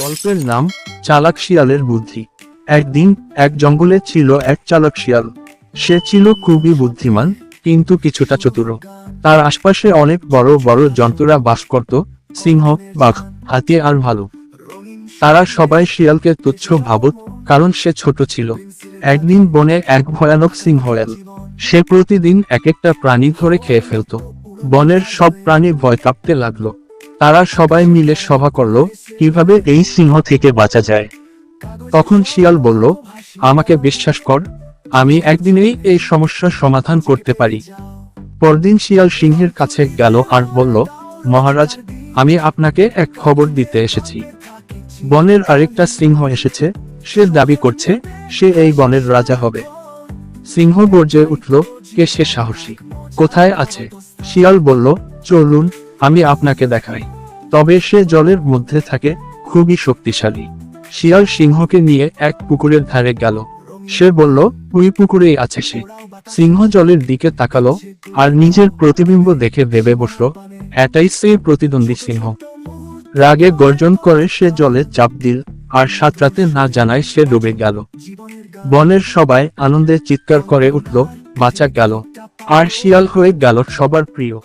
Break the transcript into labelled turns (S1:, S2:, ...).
S1: গল্পের নাম চালাক শিয়ালের বুদ্ধি। একদিন এক জঙ্গলে ছিল এক চালাক শিয়াল। সে ছিল খুবই বুদ্ধিমান, কিন্তু কিছুটা চতুর। তার আশপাশে অনেক বড় বড় জন্তুরা বাস করত, সিংহ, বাঘ, হাতি আর ভালুক। তারা সবাই শিয়ালকে তুচ্ছ ভাবত, কারণ সে ছোট ছিল। একদিন বনে এক ভয়ানক সিংহ এল। সে প্রতিদিন এক একটা প্রাণী ধরে খেয়ে ফেলত। বনের সব প্রাণী ভয় কাঁপতে লাগলো। তারা সবাই মিলে সভা করলো কিভাবে এই সিংহ থেকে বাঁচা যায়। তখন শিয়াল বলল, আমাকে বিশ্বাস কর, আমি একদিনেই এই সমস্যার সমাধান করতে পারি। পরদিন শিয়াল সিংহের কাছে গেল আর বলল, মহারাজ, আমি আপনাকে এক খবর দিতে এসেছি। বনের আরেকটা সিংহ এসেছে। সে দাবি করছে সে এই বনের রাজা হবে। সিংহ গর্জে উঠল, কে সে সাহসী, কোথায় আছে? শিয়াল বলল, চলুন, আমি আপনাকে দেখাই। তবে সে জলের মধ্যে থাকে, খুবই শক্তিশালী। শিয়াল সিংহকে নিয়ে এক পুকুরের ধারে গেল। সে বলল, ওই পুকুরেই আছে সে। সিংহ জলের দিকে তাকালো আর নিজের প্রতিবিম্ব দেখে ভেবে বসল, এটাই সেই প্রতিদ্বন্দ্বী সিংহ। রাগে গর্জন করে সে জলে চাপ দিল, আর সাঁতরাতে না জানায় সে ডুবে গেল। বনের সবাই আনন্দে চিৎকার করে উঠল, বাঁচা গেল। আর শিয়াল হয়ে গেল সবার প্রিয়।